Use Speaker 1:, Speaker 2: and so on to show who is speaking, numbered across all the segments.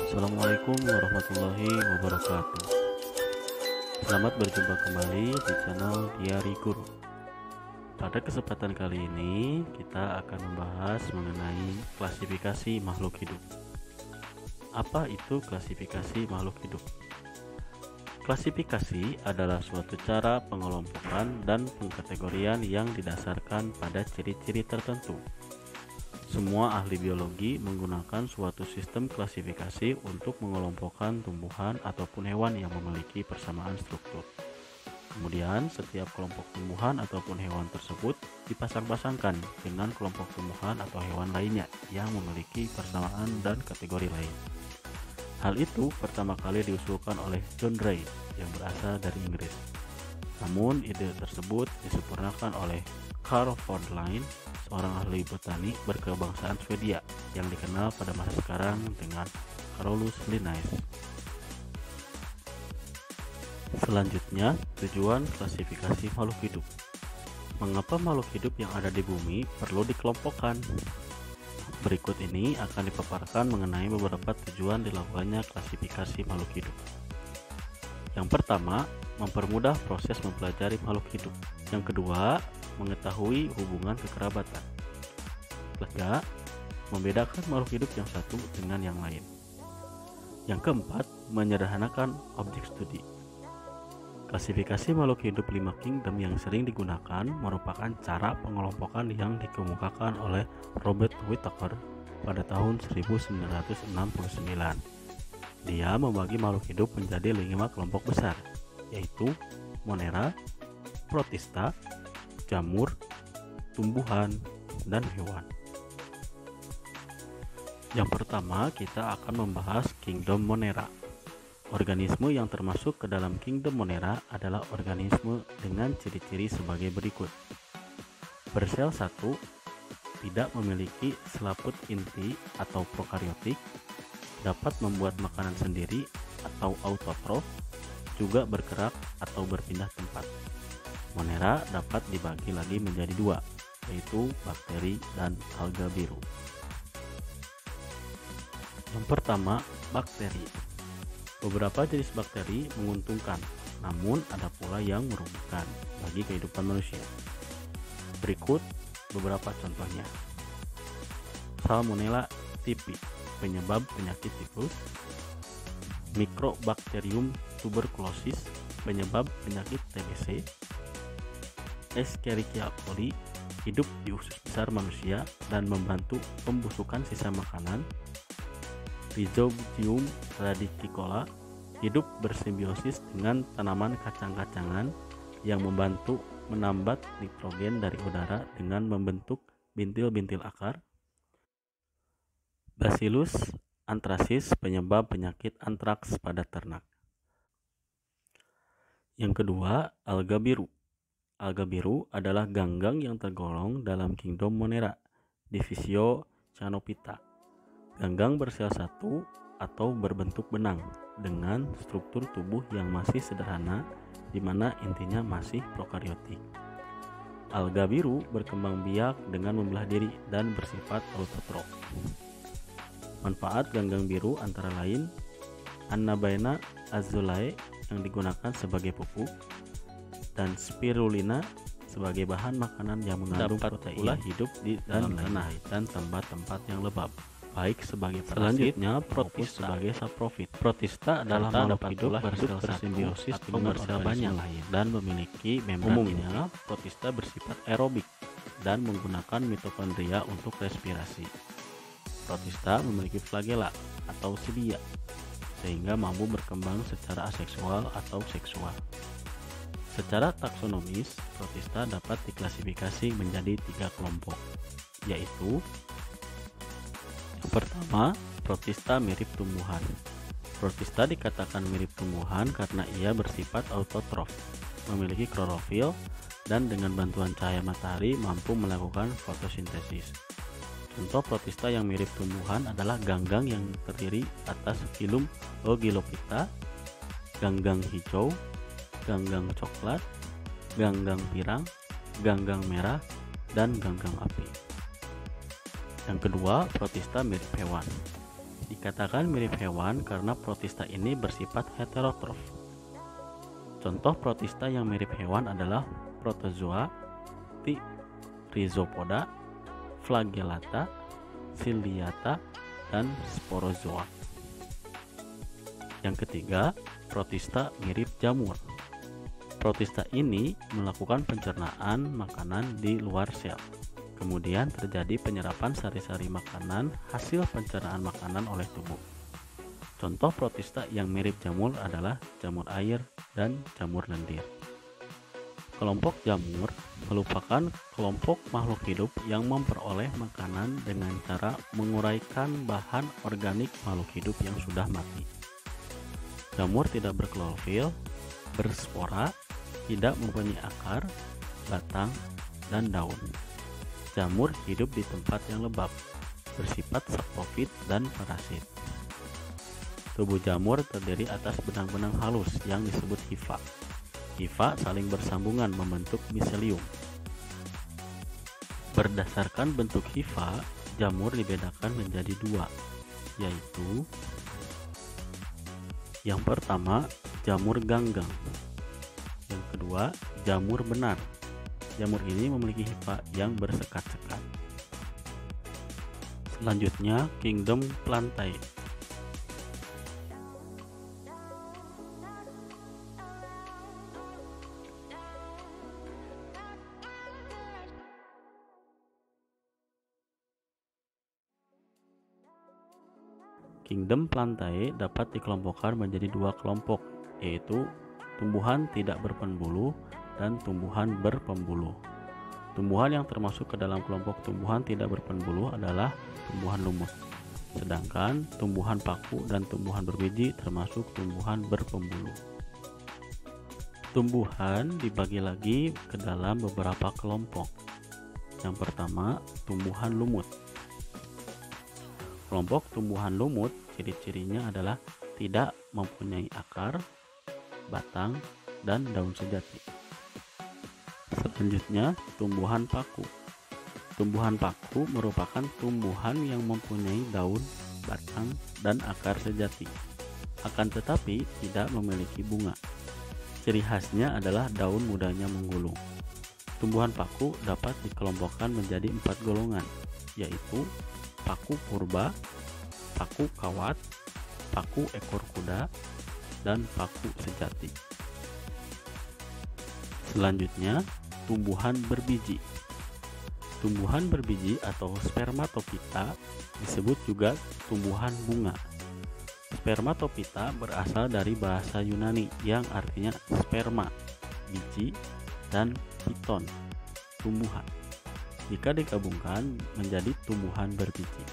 Speaker 1: Assalamualaikum warahmatullahi wabarakatuh. Selamat berjumpa kembali di channel Diari Guru. Pada kesempatan kali ini kita akan membahas mengenai klasifikasi makhluk hidup. Apa itu klasifikasi makhluk hidup? Klasifikasi adalah suatu cara pengelompokan dan pengkategorian yang didasarkan pada ciri-ciri tertentu. Semua ahli biologi menggunakan suatu sistem klasifikasi untuk mengelompokkan tumbuhan ataupun hewan yang memiliki persamaan struktur. Kemudian, setiap kelompok tumbuhan ataupun hewan tersebut dipasang-pasangkan dengan kelompok tumbuhan atau hewan lainnya yang memiliki persamaan dan kategori lain. Hal itu pertama kali diusulkan oleh John Gray yang berasal dari Inggris. Namun, ide tersebut disempurnakan oleh Carl von Linné, seorang ahli botani berkebangsaan Swedia yang dikenal pada masa sekarang dengan Carolus Linnaeus. Selanjutnya, tujuan klasifikasi makhluk hidup. Mengapa makhluk hidup yang ada di bumi perlu dikelompokkan? Berikut ini akan dipaparkan mengenai beberapa tujuan dilakukannya klasifikasi makhluk hidup. Yang pertama, mempermudah proses mempelajari makhluk hidup. Yang kedua, mengetahui hubungan kekerabatan. Ketiga, membedakan makhluk hidup yang satu dengan yang lain. Yang keempat, menyederhanakan objek studi. Klasifikasi makhluk hidup 5 kingdom yang sering digunakan merupakan cara pengelompokan yang dikemukakan oleh Robert Whittaker pada tahun 1969. Dia membagi makhluk hidup menjadi 5 kelompok besar, yaitu Monera, Protista, jamur, tumbuhan, dan hewan. Yang pertama, kita akan membahas Kingdom Monera. Organisme yang termasuk ke dalam Kingdom Monera adalah organisme dengan ciri-ciri sebagai berikut. Bersel satu, tidak memiliki selaput inti atau prokariotik, dapat membuat makanan sendiri atau autotrof, juga bergerak atau berpindah tempat. Monera dapat dibagi lagi menjadi 2, yaitu bakteri dan alga biru. Yang pertama, bakteri. Beberapa jenis bakteri menguntungkan, namun ada pula yang merugikan bagi kehidupan manusia. Berikut beberapa contohnya. Salmonella typhi, penyebab penyakit tifus. Mycobacterium tuberculosis, penyebab penyakit TBC. Escherichia coli, hidup di usus besar manusia dan membantu pembusukan sisa makanan. Rhizobium radicicola, hidup bersimbiosis dengan tanaman kacang-kacangan yang membantu menambat nitrogen dari udara dengan membentuk bintil-bintil akar. Bacillus anthracis, penyebab penyakit antraks pada ternak. Yang kedua, alga biru. Alga biru adalah ganggang yang tergolong dalam Kingdom Monera, divisio Cyanophyta. Ganggang bersel satu atau berbentuk benang dengan struktur tubuh yang masih sederhana, di mana intinya masih prokariotik. Alga biru berkembang biak dengan membelah diri dan bersifat autotrof. Manfaat ganggang biru antara lain Anabaena azulae yang digunakan sebagai pupuk, dan spirulina sebagai bahan makanan yang mengandung protein. Pula hidup di dalam tanah dan tempat-tempat yang lembab, baik sebagai parasit. Selanjutnya, protista sebagai saprofit. Protista adalah makhluk hidup bersimbiosis dengan sel banyak dan memiliki membran. Umumnya, protista bersifat aerobik dan menggunakan mitokondria untuk respirasi. Protista memiliki flagela atau sedia, sehingga mampu berkembang secara aseksual atau seksual. Secara taksonomis, protista dapat diklasifikasi menjadi 3 kelompok, yaitu yang pertama, protista mirip tumbuhan. Protista dikatakan mirip tumbuhan karena ia bersifat autotrof, memiliki klorofil, dan dengan bantuan cahaya matahari mampu melakukan fotosintesis. Contoh protista yang mirip tumbuhan adalah ganggang yang terdiri atas filum Ogilophyta, ganggang hijau, ganggang coklat, ganggang pirang, ganggang merah, dan ganggang api. Yang kedua, protista mirip hewan. Dikatakan mirip hewan karena protista ini bersifat heterotrof. Contoh protista yang mirip hewan adalah protozoa, Rhizopoda, Flagellata, Ciliata, dan Sporozoa. Yang ketiga, protista mirip jamur. Protista ini melakukan pencernaan makanan di luar sel. Kemudian terjadi penyerapan sari-sari makanan hasil pencernaan makanan oleh tubuh. Contoh protista yang mirip jamur adalah jamur air dan jamur lendir. Kelompok jamur merupakan kelompok makhluk hidup yang memperoleh makanan dengan cara menguraikan bahan organik makhluk hidup yang sudah mati. Jamur tidak berklorofil, berspora, tidak mempunyai akar, batang, dan daun. Jamur hidup di tempat yang lembab, bersifat saprofit dan parasit. Tubuh jamur terdiri atas benang-benang halus yang disebut hifa. Hifa saling bersambungan membentuk miselium. Berdasarkan bentuk hifa, jamur dibedakan menjadi dua, yaitu yang pertama, jamur ganggang. Yang kedua, jamur benar. Jamur ini memiliki hifa yang bersekat-sekat. Selanjutnya, kingdom Plantae. Kingdom Plantae dapat dikelompokkan menjadi dua kelompok, yaitu tumbuhan tidak berpembuluh dan tumbuhan berpembuluh. Tumbuhan yang termasuk ke dalam kelompok tumbuhan tidak berpembuluh adalah tumbuhan lumut. Sedangkan tumbuhan paku dan tumbuhan berbiji termasuk tumbuhan berpembuluh. Tumbuhan dibagi lagi ke dalam beberapa kelompok. Yang pertama, tumbuhan lumut. Kelompok tumbuhan lumut ciri-cirinya adalah tidak mempunyai akar, batang, dan daun sejati. Selanjutnya, tumbuhan paku. Tumbuhan paku merupakan tumbuhan yang mempunyai daun, batang, dan akar sejati. Akan tetapi tidak memiliki bunga. Ciri khasnya adalah daun mudanya menggulung. Tumbuhan paku dapat dikelompokkan menjadi 4 golongan, yaitu paku purba, paku kawat, paku ekor kuda, dan paku sejati. Selanjutnya, tumbuhan berbiji. Tumbuhan berbiji atau spermatopita disebut juga tumbuhan bunga. Spermatopita berasal dari bahasa Yunani yang artinya sperma, biji, dan piton, tumbuhan. Jika digabungkan menjadi tumbuhan berbiji.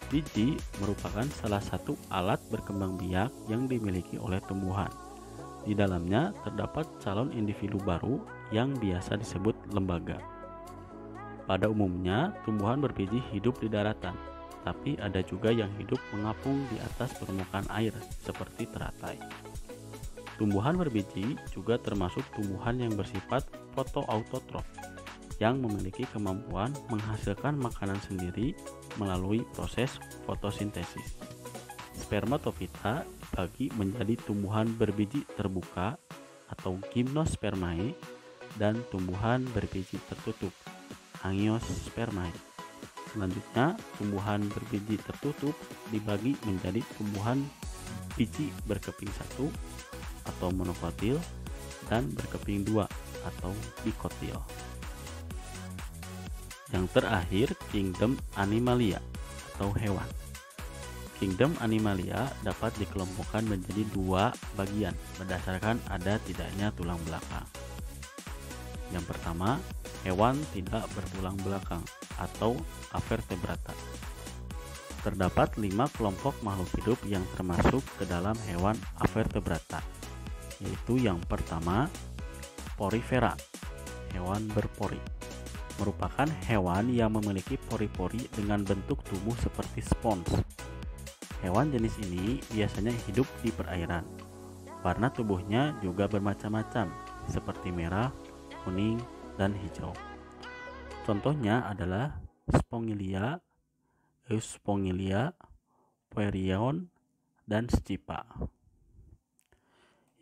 Speaker 1: Biji merupakan salah satu alat berkembang biak yang dimiliki oleh tumbuhan. Di dalamnya terdapat calon individu baru yang biasa disebut lembaga. Pada umumnya, tumbuhan berbiji hidup di daratan, tapi ada juga yang hidup mengapung di atas permukaan air seperti teratai. Tumbuhan berbiji juga termasuk tumbuhan yang bersifat fotoautotrof, yang memiliki kemampuan menghasilkan makanan sendiri melalui proses fotosintesis. Spermatopita dibagi menjadi tumbuhan berbiji terbuka atau gymnospermae dan tumbuhan berbiji tertutup, angiospermae. Selanjutnya, tumbuhan berbiji tertutup dibagi menjadi tumbuhan biji berkeping satu atau monokotil dan berkeping dua atau dikotil. Yang terakhir, kingdom Animalia atau hewan. Kingdom Animalia dapat dikelompokkan menjadi dua bagian berdasarkan ada tidaknya tulang belakang. Yang pertama, hewan tidak bertulang belakang atau avertebrata. Terdapat 5 kelompok makhluk hidup yang termasuk ke dalam hewan avertebrata, yaitu yang pertama, porifera, hewan berpori. Merupakan hewan yang memiliki pori-pori dengan bentuk tubuh seperti spons. Hewan jenis ini biasanya hidup di perairan. Warna tubuhnya juga bermacam-macam, seperti merah, kuning, dan hijau. Contohnya adalah Spongylia, Euspongylia, Poerion, dan Scipa.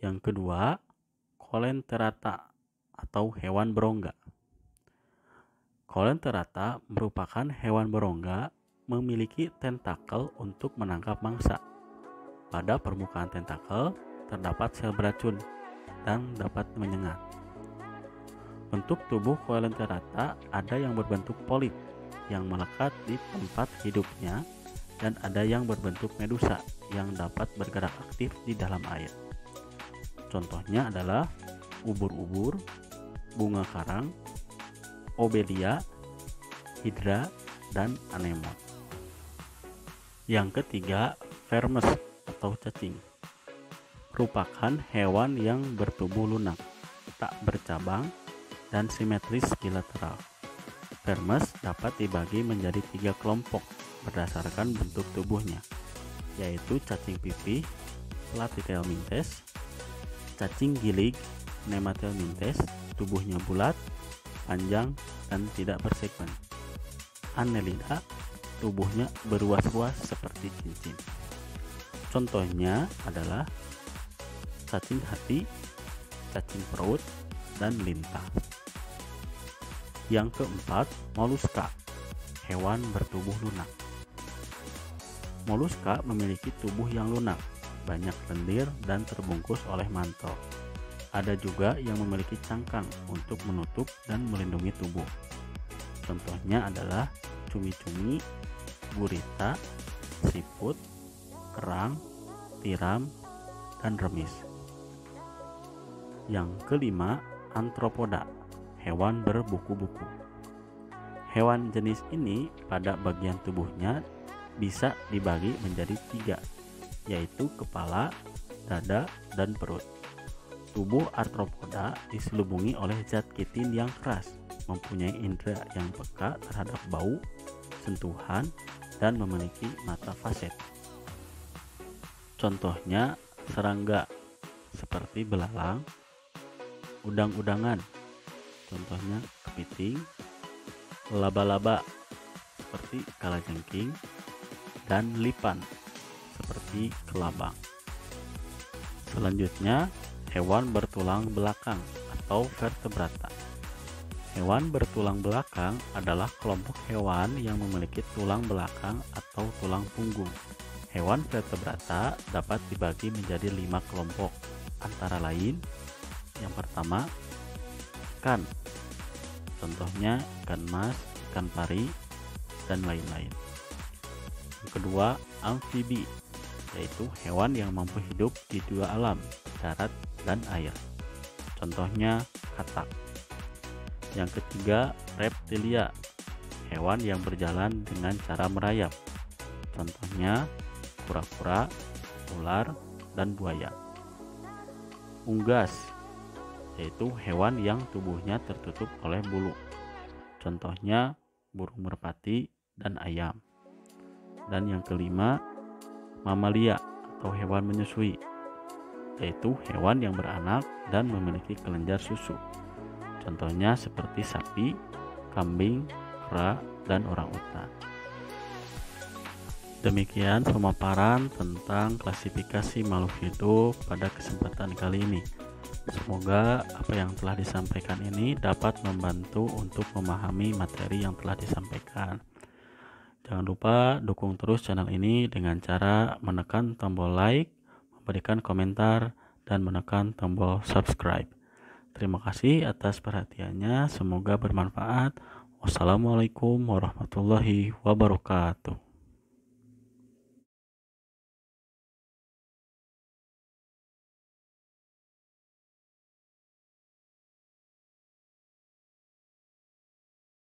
Speaker 1: Yang kedua, Coelenterata atau hewan berongga. Coelenterata merupakan hewan berongga memiliki tentakel untuk menangkap mangsa. Pada permukaan tentakel terdapat sel beracun dan dapat menyengat. Bentuk tubuh Coelenterata ada yang berbentuk polip yang melekat di tempat hidupnya dan ada yang berbentuk medusa yang dapat bergerak aktif di dalam air. Contohnya adalah ubur-ubur, bunga karang, obelia, hidra, dan anemon. Yang ketiga, vermes atau cacing. Merupakan hewan yang bertubuh lunak, tak bercabang, dan simetris bilateral. Vermes dapat dibagi menjadi 3 kelompok berdasarkan bentuk tubuhnya, yaitu cacing pipih, Platyhelminthes, cacing gilig, Nemathelminthes, tubuhnya bulat, panjang, dan tidak bersegmen. Annelida, tubuhnya beruas-ruas seperti cincin. Contohnya adalah cacing hati, cacing perut, dan lintah. Yang keempat, moluska, hewan bertubuh lunak. Moluska memiliki tubuh yang lunak, banyak lendir dan terbungkus oleh mantel. Ada juga yang memiliki cangkang untuk menutup dan melindungi tubuh. Contohnya adalah cumi-cumi, gurita, siput, kerang, tiram, dan remis. Yang kelima, antropoda, hewan berbuku-buku. Hewan jenis ini pada bagian tubuhnya bisa dibagi menjadi 3, yaitu kepala, dada, dan perut. Tubuh arthropoda diselubungi oleh zat kitin yang keras, mempunyai indera yang peka terhadap bau, sentuhan, dan memiliki mata faset. Contohnya serangga seperti belalang, udang-udangan, contohnya kepiting, laba-laba seperti kalajengking, dan lipan seperti kelabang. Selanjutnya, hewan bertulang belakang atau vertebrata. Hewan bertulang belakang adalah kelompok hewan yang memiliki tulang belakang atau tulang punggung. Hewan vertebrata dapat dibagi menjadi 5 kelompok, antara lain: yang pertama, ikan. Contohnya ikan mas, ikan pari, dan lain-lain. Yang kedua, amfibi, yaitu hewan yang mampu hidup di 2 alam, darat dan air. Contohnya katak. Yang ketiga, reptilia, hewan yang berjalan dengan cara merayap. Contohnya kura-kura, ular, dan buaya. Unggas, yaitu hewan yang tubuhnya tertutup oleh bulu. Contohnya burung merpati dan ayam. Dan yang kelima, mamalia atau hewan menyusui, yaitu hewan yang beranak dan memiliki kelenjar susu. Contohnya seperti sapi, kambing, kera, dan orangutan. Demikian pemaparan tentang klasifikasi makhluk hidup pada kesempatan kali ini. Semoga apa yang telah disampaikan ini dapat membantu untuk memahami materi yang telah disampaikan. Jangan lupa dukung terus channel ini dengan cara menekan tombol like, memberikan komentar, dan menekan tombol subscribe. Terima kasih atas perhatiannya, semoga bermanfaat. Wassalamualaikum warahmatullahi wabarakatuh.